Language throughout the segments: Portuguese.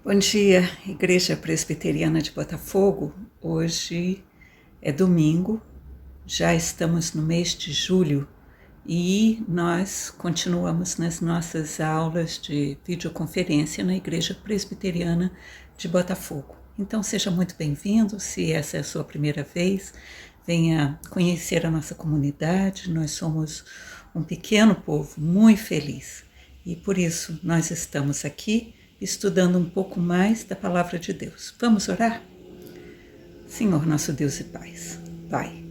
Bom dia, Igreja Presbiteriana de Botafogo. Hoje é domingo, já estamos no mês de julho e nós continuamos nas nossas aulas de videoconferência na Igreja Presbiteriana de Botafogo. Então seja muito bem-vindo, se essa é a sua primeira vez, venha conhecer a nossa comunidade. Nós somos um pequeno povo muito feliz e por isso nós estamos aqui estudando um pouco mais da Palavra de Deus. Vamos orar? Senhor nosso Deus e Pai,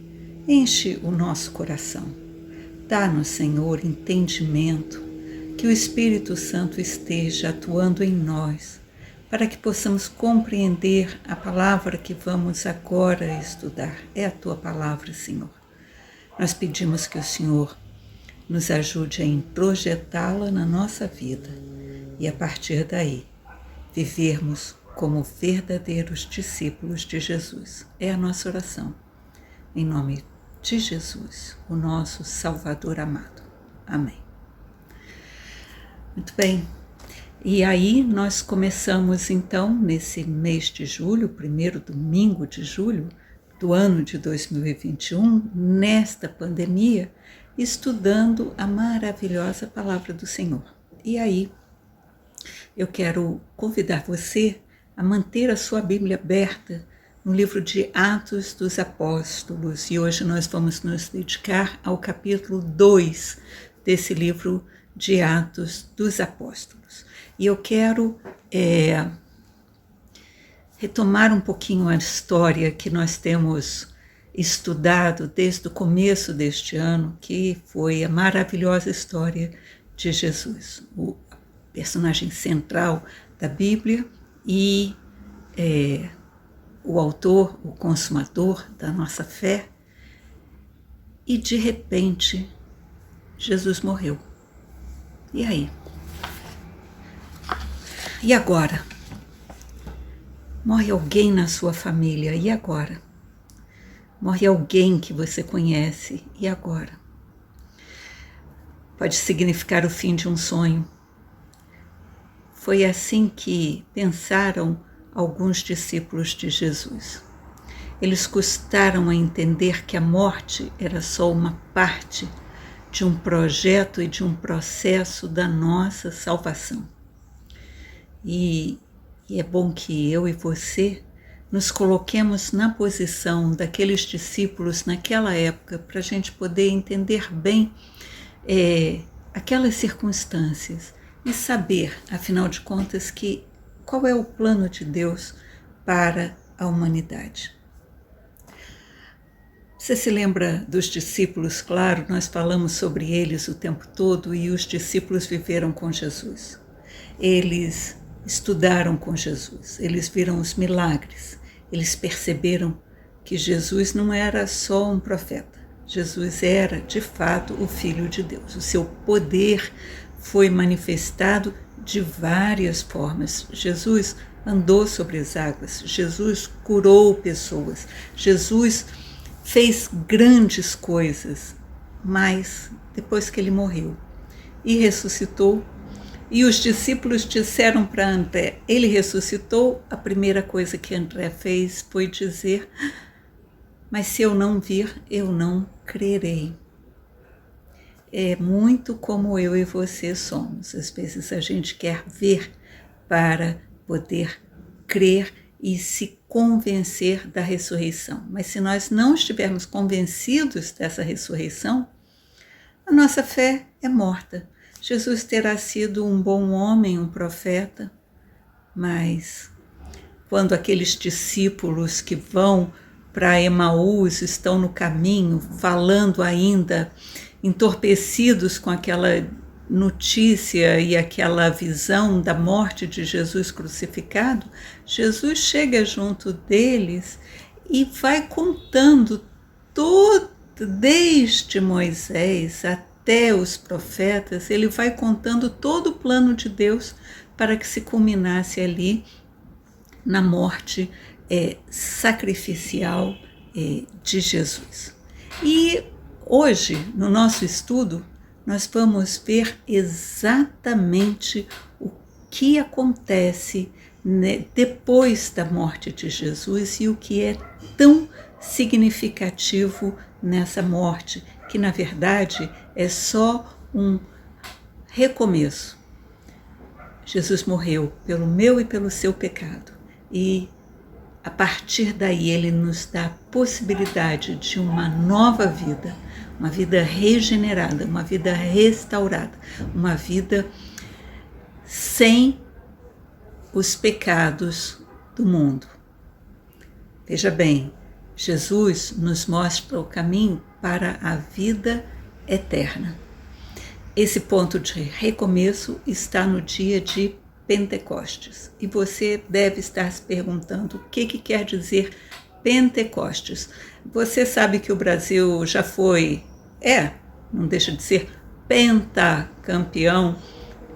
enche o nosso coração. Dá-nos, Senhor, entendimento, que o Espírito Santo esteja atuando em nós, para que possamos compreender a palavra que vamos agora estudar. É a Tua palavra, Senhor. Nós pedimos que o Senhor nos ajude a introjetá-la na nossa vida e a partir daí vivermos como verdadeiros discípulos de Jesus. É a nossa oração. Em nome de Jesus, o nosso Salvador amado. Amém. Muito bem. E aí nós começamos então nesse mês de julho, primeiro domingo de julho do ano de 2021, nesta pandemia, estudando a maravilhosa palavra do Senhor. E aí eu quero convidar você a manter a sua Bíblia aberta no livro de Atos dos Apóstolos. E hoje nós vamos nos dedicar ao capítulo 2 desse livro de Atos dos Apóstolos. E eu quero retomar um pouquinho a história que nós temos estudado desde o começo deste ano, que foi a maravilhosa história de Jesus, o personagem central da Bíblia e o autor, o consumador da nossa fé. E de repente, Jesus morreu. E aí? E agora? Morre alguém na sua família, e agora? Morre alguém que você conhece, e agora? Pode significar o fim de um sonho. Foi assim que pensaram alguns discípulos de Jesus. Eles custaram a entender que a morte era só uma parte de um projeto e de um processo da nossa salvação. E é bom que eu e você nos coloquemos na posição daqueles discípulos naquela época para a gente poder entender bem aquelas circunstâncias e saber, afinal de contas, qual é o plano de Deus para a humanidade. Você se lembra dos discípulos? Claro, nós falamos sobre eles o tempo todo e os discípulos viveram com Jesus. Eles estudaram com Jesus, eles viram os milagres, eles perceberam que Jesus não era só um profeta, Jesus era, de fato, o Filho de Deus. O seu poder foi manifestado de várias formas. Jesus andou sobre as águas, Jesus curou pessoas, Jesus fez grandes coisas, mas depois que ele morreu e ressuscitou, e os discípulos disseram para André, ele ressuscitou, a primeira coisa que André fez foi dizer, mas se eu não vir, eu não crerei. É muito como eu e você somos. Às vezes a gente quer ver para poder crer e se convencer da ressurreição. Mas se nós não estivermos convencidos dessa ressurreição, a nossa fé é morta. Jesus terá sido um bom homem, um profeta, mas quando aqueles discípulos que vão para Emaús estão no caminho, falando ainda, entorpecidos com aquela notícia e aquela visão da morte de Jesus crucificado, Jesus chega junto deles e vai contando todo, desde Moisés até os profetas, ele vai contando todo o plano de Deus para que se culminasse ali na morte sacrificial de Jesus. E hoje, no nosso estudo, nós vamos ver exatamente o que acontece depois da morte de Jesus e o que é tão significativo nessa morte, que na verdade é só um recomeço. Jesus morreu pelo meu e pelo seu pecado e a partir daí ele nos dá a possibilidade de uma nova vida, uma vida regenerada, uma vida restaurada, uma vida sem os pecados do mundo. Veja bem, Jesus nos mostra o caminho para a vida eterna. Esse ponto de recomeço está no dia de Pentecostes. E você deve estar se perguntando o que quer dizer Pentecostes. Você sabe que o Brasil já foi, não deixa de ser pentacampeão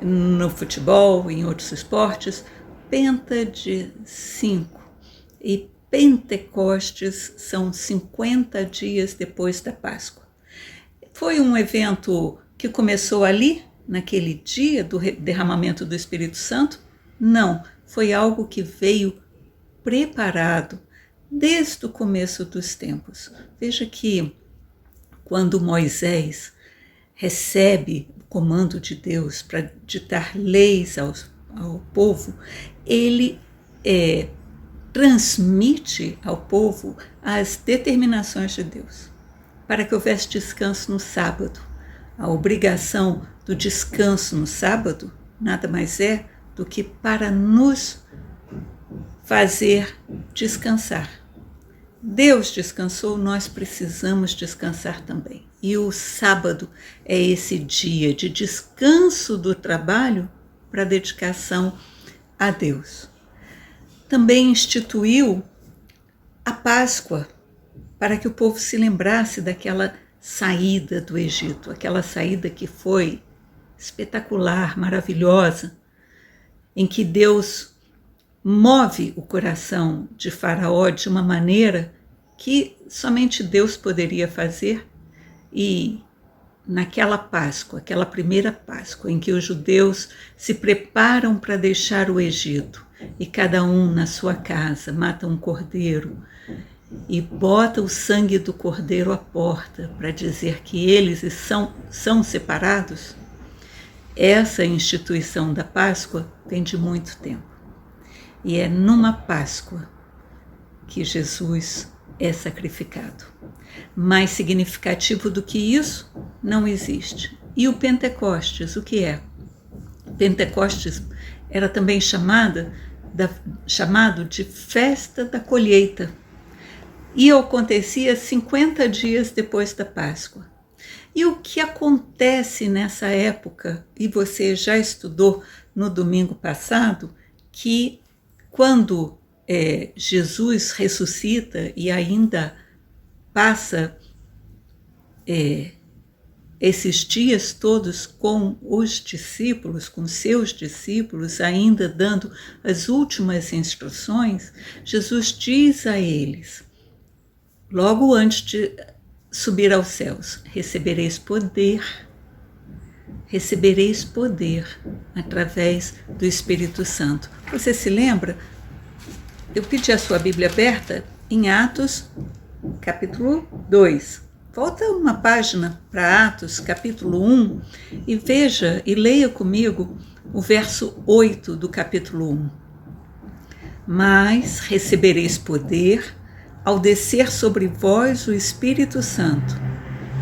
no futebol e em outros esportes, penta de 5. E Pentecostes são 50 dias depois da Páscoa. Foi um evento que começou ali, naquele dia do derramamento do Espírito Santo? Não, foi algo que veio preparado desde o começo dos tempos. Veja que quando Moisés recebe o comando de Deus para ditar leis ao povo, ele transmite ao povo as determinações de Deus, para que houvesse descanso no sábado. A obrigação do descanso no sábado nada mais é do que para nos fazer descansar. Deus descansou, nós precisamos descansar também. E o sábado é esse dia de descanso do trabalho para dedicação a Deus. Também instituiu a Páscoa para que o povo se lembrasse daquela saída do Egito, aquela saída que foi espetacular, maravilhosa, em que Deus move o coração de Faraó de uma maneira que somente Deus poderia fazer. E naquela Páscoa, aquela primeira Páscoa, em que os judeus se preparam para deixar o Egito, e cada um na sua casa mata um cordeiro e bota o sangue do cordeiro à porta para dizer que eles são separados, essa instituição da Páscoa vem de muito tempo. E é numa Páscoa que Jesus é sacrificado. Mais significativo do que isso não existe. E o Pentecostes, o que é? Pentecostes era também chamado de festa da colheita. E acontecia 50 dias depois da Páscoa. E o que acontece nessa época, e você já estudou no domingo passado, que quando Jesus ressuscita e ainda passa esses dias todos com os discípulos, com seus discípulos, ainda dando as últimas instruções, Jesus diz a eles, logo antes de subir aos céus, recebereis poder através do Espírito Santo. Você se lembra? Eu pedi a sua Bíblia aberta em Atos, capítulo 2. Volta uma página para Atos, capítulo 1, e veja e leia comigo o verso 8 do capítulo 1. Mas recebereis poder ao descer sobre vós o Espírito Santo,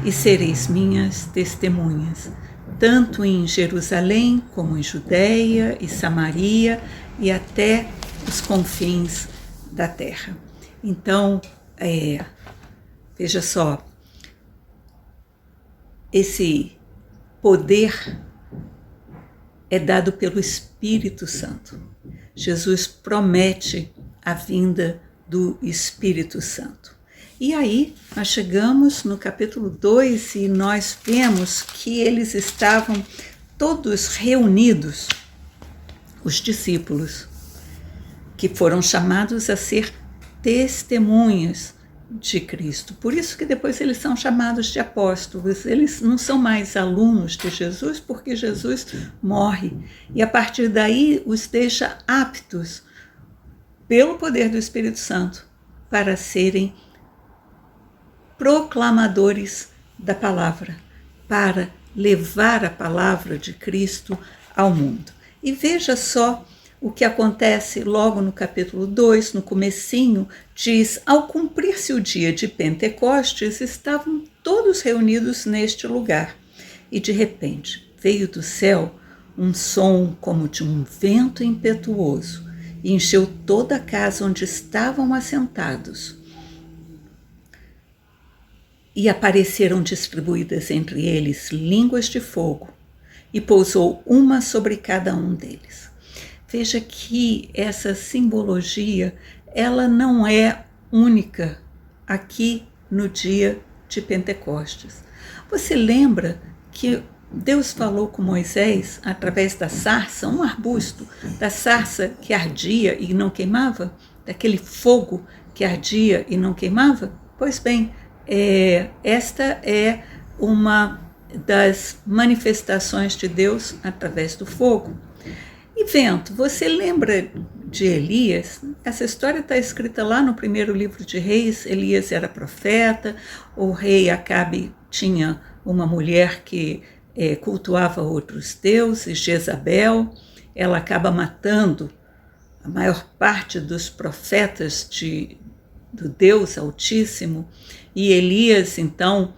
e sereis minhas testemunhas, tanto em Jerusalém como em Judeia e Samaria e até os confins da terra. Então, veja só, esse poder é dado pelo Espírito Santo. Jesus promete a vinda do Espírito Santo. E aí nós chegamos no capítulo 2 e nós vemos que eles estavam todos reunidos, os discípulos, que foram chamados a ser testemunhas de Cristo. Por isso que depois eles são chamados de apóstolos. Eles não são mais alunos de Jesus, porque Jesus morre. E a partir daí os deixa aptos pelo poder do Espírito Santo, para serem proclamadores da palavra, para levar a palavra de Cristo ao mundo. E veja só o que acontece logo no capítulo 2, no comecinho, diz: ao cumprir-se o dia de Pentecostes, estavam todos reunidos neste lugar. E de repente veio do céu um som como de um vento impetuoso e encheu toda a casa onde estavam assentados. E apareceram distribuídas entre eles línguas de fogo, e pousou uma sobre cada um deles. Veja que essa simbologia, ela não é única aqui no dia de Pentecostes. Você lembra que Deus falou com Moisés através da sarça, um arbusto, da sarça que ardia e não queimava? Daquele fogo que ardia e não queimava? Pois bem, esta é uma das manifestações de Deus através do fogo. E vento, você lembra de Elias? Essa história está escrita lá no primeiro livro de Reis. Elias era profeta, o rei Acabe tinha uma mulher que cultuava outros deuses, Jezabel. Ela acaba matando a maior parte dos profetas do Deus Altíssimo, e Elias, então,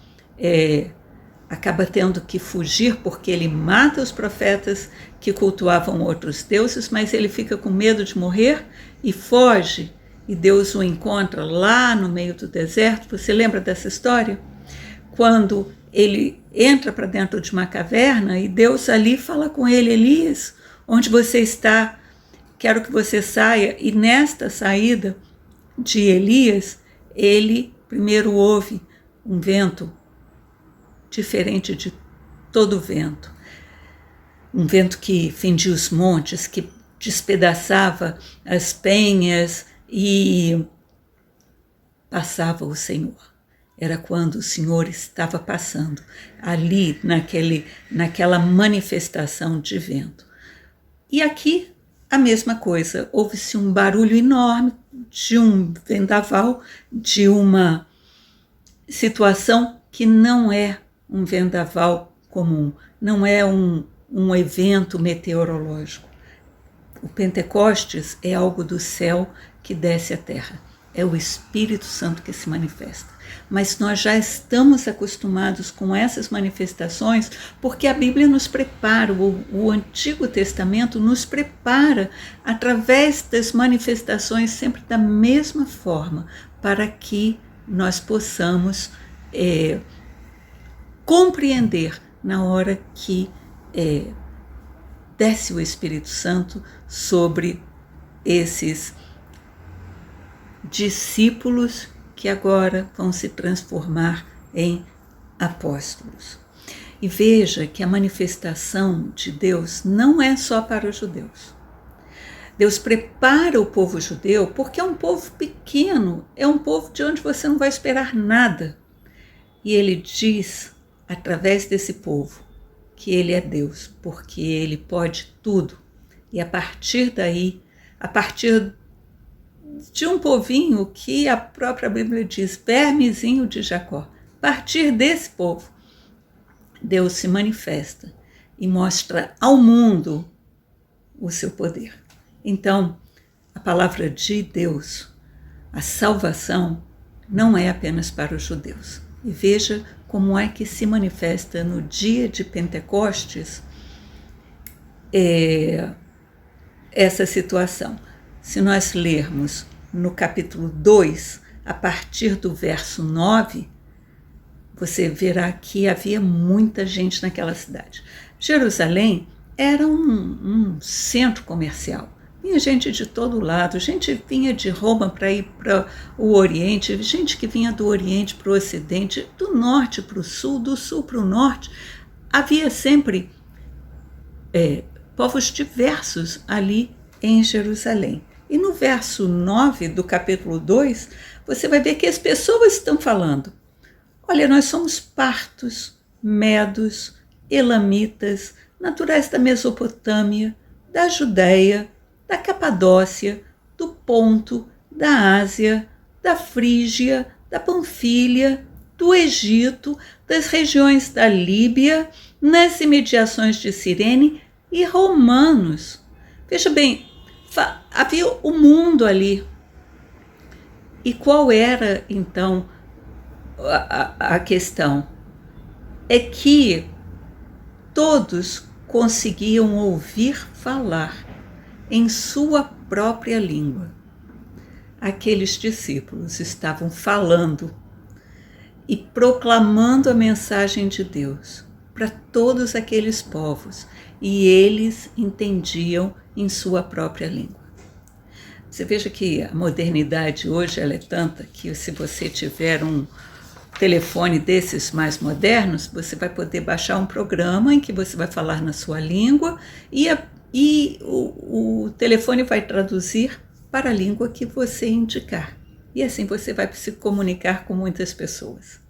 acaba tendo que fugir porque ele mata os profetas que cultuavam outros deuses, mas ele fica com medo de morrer e foge, e Deus o encontra lá no meio do deserto. Você lembra dessa história? Quando ele entra para dentro de uma caverna e Deus ali fala com ele: Elias, onde você está? Quero que você saia. E nesta saída de Elias, ele primeiro ouve um vento diferente de todo vento. Um vento que fendia os montes, que despedaçava as penhas, e passava o Senhor. Era quando o Senhor estava passando ali naquela manifestação de vento. E aqui a mesma coisa, houve-se um barulho enorme de um vendaval, de uma situação que não é um vendaval comum, não é um evento meteorológico. O Pentecostes é algo do céu que desce à terra, é o Espírito Santo que se manifesta. Mas nós já estamos acostumados com essas manifestações porque a Bíblia nos prepara, o Antigo Testamento nos prepara através das manifestações sempre da mesma forma, para que nós possamos compreender na hora que desce o Espírito Santo sobre esses discípulos que agora vão se transformar em apóstolos. E veja que a manifestação de Deus não é só para os judeus. Deus prepara o povo judeu porque é um povo pequeno, é um povo de onde você não vai esperar nada. E ele diz, através desse povo, que ele é Deus, porque ele pode tudo. E a partir daí, a partir de um povinho que a própria Bíblia diz, vermezinho de Jacó, a partir desse povo, Deus se manifesta e mostra ao mundo o seu poder. Então, a palavra de Deus, a salvação, não é apenas para os judeus. E veja como é que se manifesta no dia de Pentecostes essa situação. Se nós lermos no capítulo 2, a partir do verso 9, você verá que havia muita gente naquela cidade. Jerusalém era um centro comercial. Vinha gente de todo lado, gente vinha de Roma para ir para o Oriente, gente que vinha do Oriente para o Ocidente, do Norte para o Sul, do Sul para o Norte. Havia sempre povos diversos ali em Jerusalém. E no verso 9 do capítulo 2, você vai ver que as pessoas estão falando: olha, nós somos partos, medos, elamitas, naturais da Mesopotâmia, da Judéia, da Capadócia, do do Ponto, da Ásia, da Frígia, da Panfilha, do Egito, das regiões da Líbia, nas imediações de Cirene e romanos. Veja bem, havia o mundo ali. E qual era, então, a questão? É que todos conseguiam ouvir falar em sua própria língua. Aqueles discípulos estavam falando e proclamando a mensagem de Deus para todos aqueles povos, e eles entendiam em sua própria língua. Você veja que a modernidade hoje ela é tanta que se você tiver um telefone desses mais modernos, você vai poder baixar um programa em que você vai falar na sua língua e o telefone vai traduzir para a língua que você indicar. E assim você vai se comunicar com muitas pessoas.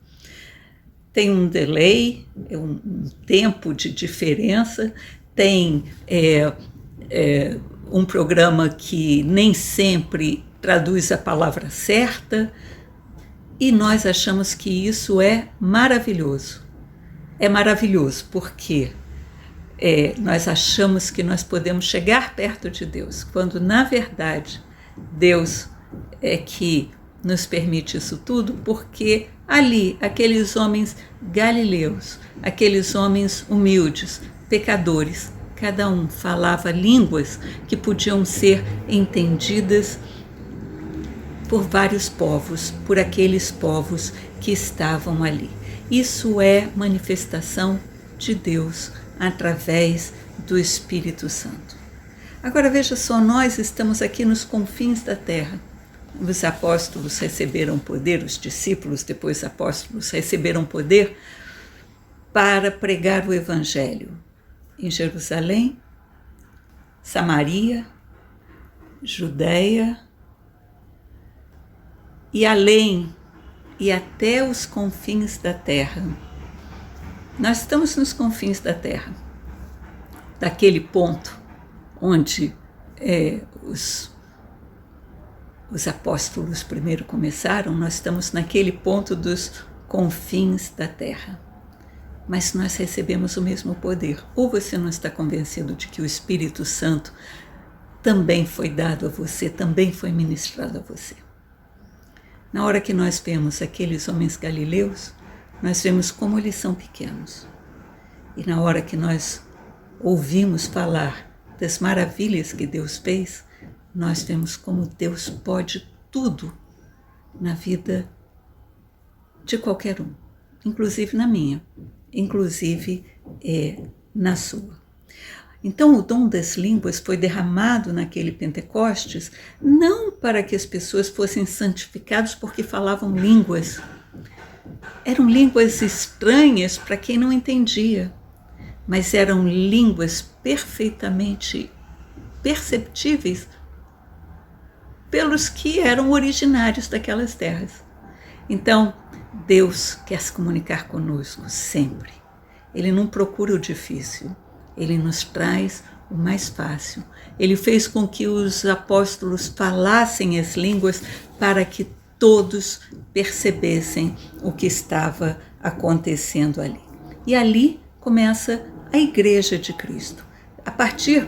Tem um delay, um tempo de diferença, tem um programa que nem sempre traduz a palavra certa, e nós achamos que isso é maravilhoso. É maravilhoso porque nós achamos que nós podemos chegar perto de Deus, quando na verdade Deus é que nos permite isso tudo, porque ali, aqueles homens galileus, aqueles homens humildes, pecadores, cada um falava línguas que podiam ser entendidas por vários povos, por aqueles povos que estavam ali. Isso é manifestação de Deus através do Espírito Santo. Agora veja só, nós estamos aqui nos confins da terra. Os apóstolos receberam poder, os discípulos, depois apóstolos, receberam poder para pregar o Evangelho em Jerusalém, Samaria, Judeia e além, e até os confins da terra. Nós estamos nos confins da terra, daquele ponto onde os apóstolos primeiro começaram, nós estamos naquele ponto dos confins da terra. Mas nós recebemos o mesmo poder. Ou você não está convencido de que o Espírito Santo também foi dado a você, também foi ministrado a você. Na hora que nós vemos aqueles homens galileus, nós vemos como eles são pequenos. E na hora que nós ouvimos falar das maravilhas que Deus fez, nós vemos como Deus pode tudo na vida de qualquer um, inclusive na minha, inclusive na sua. Então o dom das línguas foi derramado naquele Pentecostes, não para que as pessoas fossem santificadas porque falavam línguas. Eram línguas estranhas para quem não entendia, mas eram línguas perfeitamente perceptíveis pelos que eram originários daquelas terras. Então, Deus quer se comunicar conosco sempre. Ele não procura o difícil, ele nos traz o mais fácil. Ele fez com que os apóstolos falassem as línguas para que todos percebessem o que estava acontecendo ali. E ali começa a Igreja de Cristo. A partir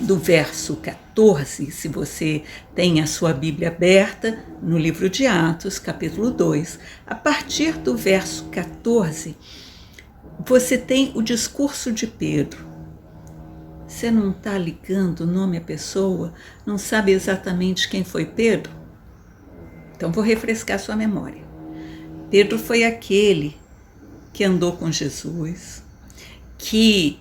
do verso 14, se você tem a sua Bíblia aberta, no livro de Atos, capítulo 2, a partir do verso 14, você tem o discurso de Pedro. Você não está ligando o nome à pessoa, não sabe exatamente quem foi Pedro? Então vou refrescar sua memória. Pedro foi aquele que andou com Jesus, que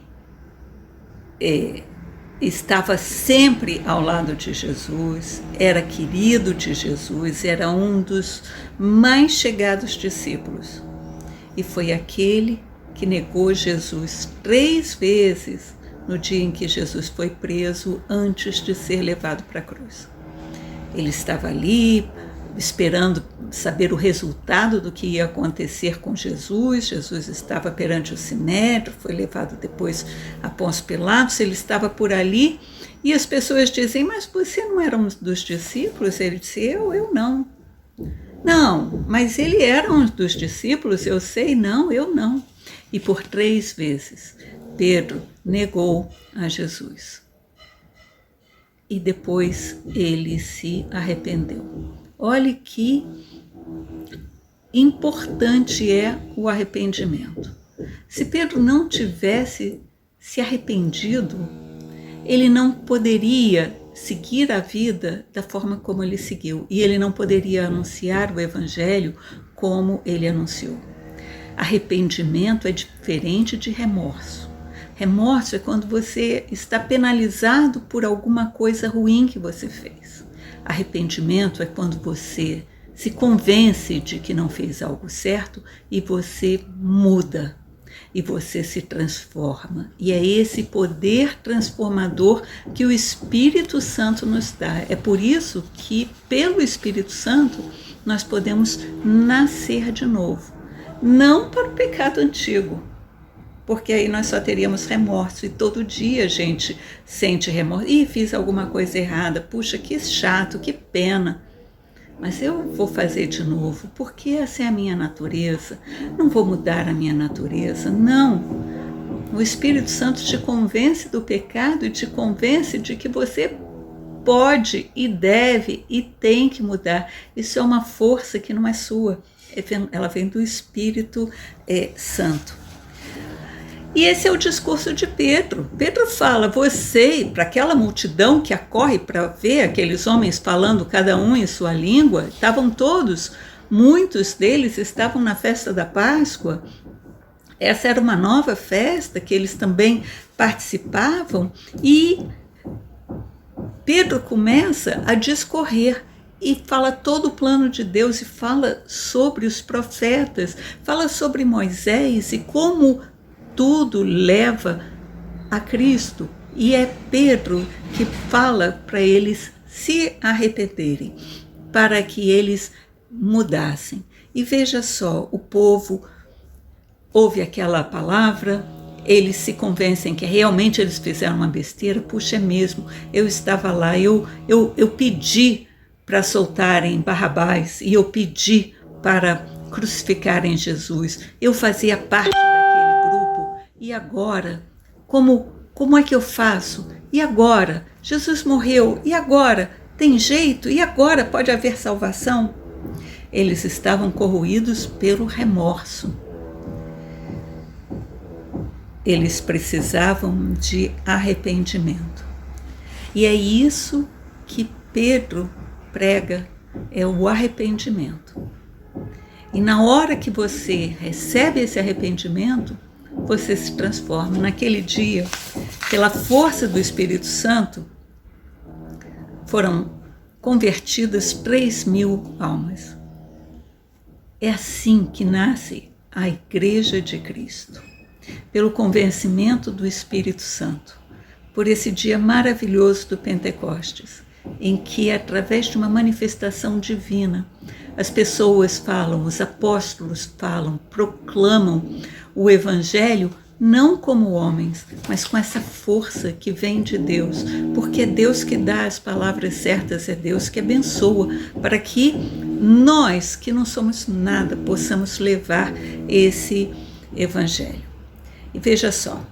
estava sempre ao lado de Jesus, era querido de Jesus, era um dos mais chegados discípulos. E foi aquele que negou Jesus 3 vezes no dia em que Jesus foi preso, antes de ser levado para a cruz. Ele estava ali esperando saber o resultado do que ia acontecer com Jesus. Jesus estava perante o Sinédrio, foi levado depois a Pôncio Pilatos, ele estava por ali, e as pessoas dizem, mas você não era um dos discípulos? Ele disse, eu não. Não, mas ele era um dos discípulos, eu sei, não, eu não. E por 3 vezes, Pedro negou a Jesus. E depois ele se arrependeu. Olhe que importante é o arrependimento. Se Pedro não tivesse se arrependido, ele não poderia seguir a vida da forma como ele seguiu. E ele não poderia anunciar o evangelho como ele anunciou. Arrependimento é diferente de remorso. Remorso é quando você está penalizado por alguma coisa ruim que você fez. Arrependimento é quando você se convence de que não fez algo certo e você muda, e você se transforma. E é esse poder transformador que o Espírito Santo nos dá. É por isso que, pelo Espírito Santo, nós podemos nascer de novo. Não para o pecado antigo, porque aí nós só teríamos remorso, e todo dia a gente sente remorso. Ih, fiz alguma coisa errada, puxa, que chato, que pena. Mas eu vou fazer de novo, porque essa é a minha natureza. Não vou mudar a minha natureza, não. O Espírito Santo te convence do pecado e te convence de que você pode e deve e tem que mudar. Isso é uma força que não é sua, ela vem do Espírito Santo. E esse é o discurso de Pedro. Pedro fala, você, para aquela multidão que acorre para ver aqueles homens falando cada um em sua língua, estavam todos, muitos deles estavam na festa da Páscoa. Essa era uma nova festa que eles também participavam, e Pedro começa a discorrer e fala todo o plano de Deus, e fala sobre os profetas, fala sobre Moisés e como tudo leva a Cristo. E é Pedro que fala para eles se arrependerem, para que eles mudassem. E veja só, o povo ouve aquela palavra, eles se convencem que realmente eles fizeram uma besteira. Puxa, é mesmo, eu estava lá, eu pedi para soltarem Barrabás, e eu pedi para crucificarem Jesus, eu fazia parte daquele grupo, e agora, como é que eu faço? E agora? Jesus morreu, e agora? Tem jeito? E agora pode haver salvação? Eles estavam corroídos pelo remorso. Eles precisavam de arrependimento. E é isso que Pedro prega, é o arrependimento. E na hora que você recebe esse arrependimento, você se transforma. Naquele dia, pela força do Espírito Santo, foram convertidas 3.000 almas. É assim que nasce a Igreja de Cristo, pelo convencimento do Espírito Santo, por esse dia maravilhoso do Pentecostes, em que, através de uma manifestação divina, as pessoas falam, os apóstolos falam, proclamam o Evangelho, não como homens, mas com essa força que vem de Deus, porque é Deus que dá as palavras certas, é Deus que abençoa, para que nós, que não somos nada, possamos levar esse Evangelho. E veja só,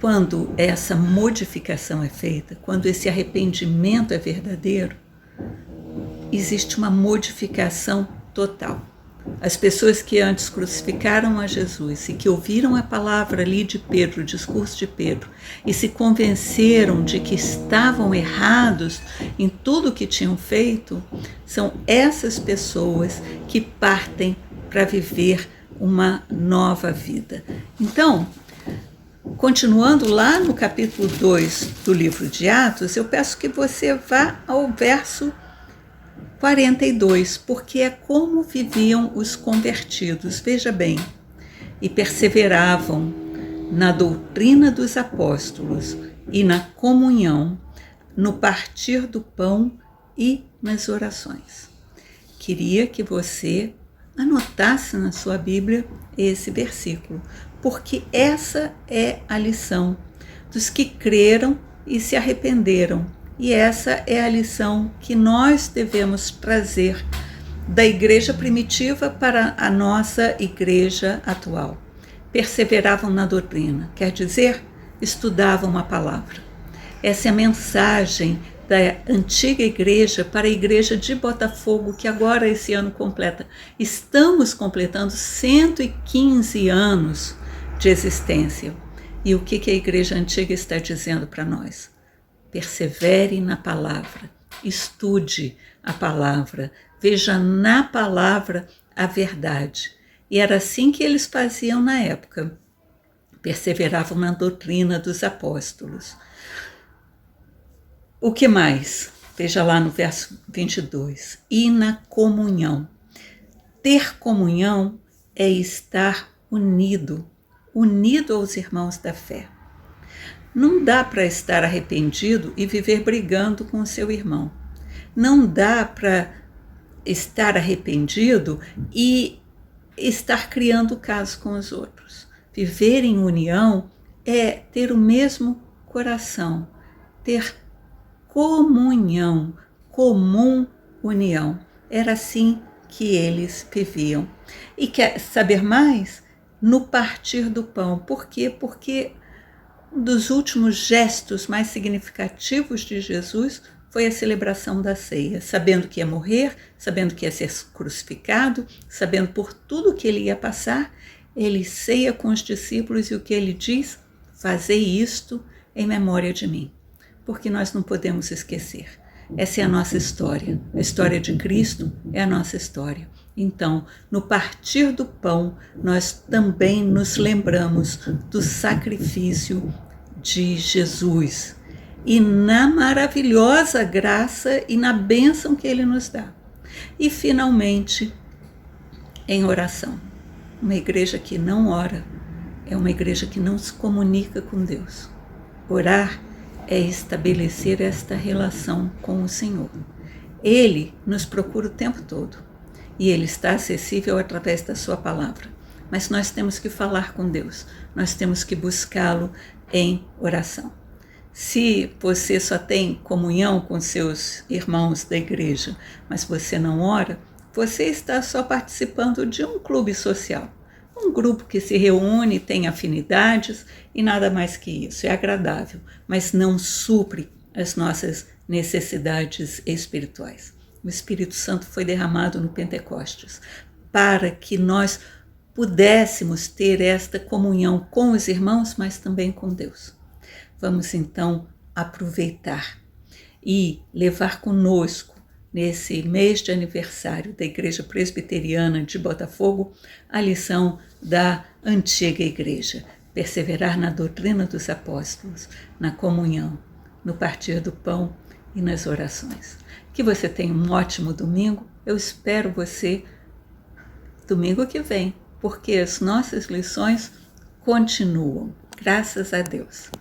quando essa modificação é feita, quando esse arrependimento é verdadeiro, existe uma modificação total. As pessoas que antes crucificaram a Jesus e que ouviram a palavra ali de Pedro, o discurso de Pedro, e se convenceram de que estavam errados em tudo o que tinham feito, são essas pessoas que partem para viver uma nova vida. Então, continuando lá no capítulo 2 do livro de Atos, eu peço que você vá ao verso 42, porque é como viviam os convertidos. Veja bem, e perseveravam na doutrina dos apóstolos e na comunhão, no partir do pão e nas orações. Queria que você anotasse na sua Bíblia esse versículo, porque essa é a lição dos que creram e se arrependeram. E essa é a lição que nós devemos trazer da igreja primitiva para a nossa igreja atual. Perseveravam na doutrina, quer dizer, estudavam a palavra. Essa é a mensagem da antiga igreja para a igreja de Botafogo, que agora esse ano completa. Estamos completando 115 anos de existência. E o que a igreja antiga está dizendo para nós? Persevere na palavra, estude a palavra, veja na palavra a verdade. E era assim que eles faziam na época. Perseveravam na doutrina dos apóstolos. O que mais? Veja lá no verso 22. E na comunhão. Ter comunhão é estar unido aos irmãos da fé. Não dá para estar arrependido e viver brigando com o seu irmão. Não dá para estar arrependido e estar criando caso com os outros. Viver em união é ter o mesmo coração, ter comunhão, comum união. Era assim que eles viviam. E quer saber mais? No partir do pão. Por quê? Porque um dos últimos gestos mais significativos de Jesus foi a celebração da ceia, sabendo que ia morrer, sabendo que ia ser crucificado, sabendo por tudo que ele ia passar, ele ceia com os discípulos e o que ele diz? Fazei isto em memória de mim, porque nós não podemos esquecer. Essa é a nossa história, a história de Cristo é a nossa história. Então, no partir do pão, nós também nos lembramos do sacrifício de Jesus e na maravilhosa graça e na bênção que ele nos dá. E, finalmente, em oração. Uma igreja que não ora é uma igreja que não se comunica com Deus. Orar é estabelecer esta relação com o Senhor. Ele nos procura o tempo todo e Ele está acessível através da sua palavra. Mas nós temos que falar com Deus, nós temos que buscá-lo em oração. Se você só tem comunhão com seus irmãos da igreja, mas você não ora, você está só participando de um clube social. Um grupo que se reúne, tem afinidades e nada mais que isso. É agradável, mas não supre as nossas necessidades espirituais. O Espírito Santo foi derramado no Pentecostes para que nós pudéssemos ter esta comunhão com os irmãos, mas também com Deus. Vamos então aproveitar e levar conosco, nesse mês de aniversário da Igreja Presbiteriana de Botafogo, a lição da antiga igreja. Perseverar na doutrina dos apóstolos, na comunhão, no partir do pão e nas orações. Que você tenha um ótimo domingo. Eu espero você domingo que vem, porque as nossas lições continuam. Graças a Deus.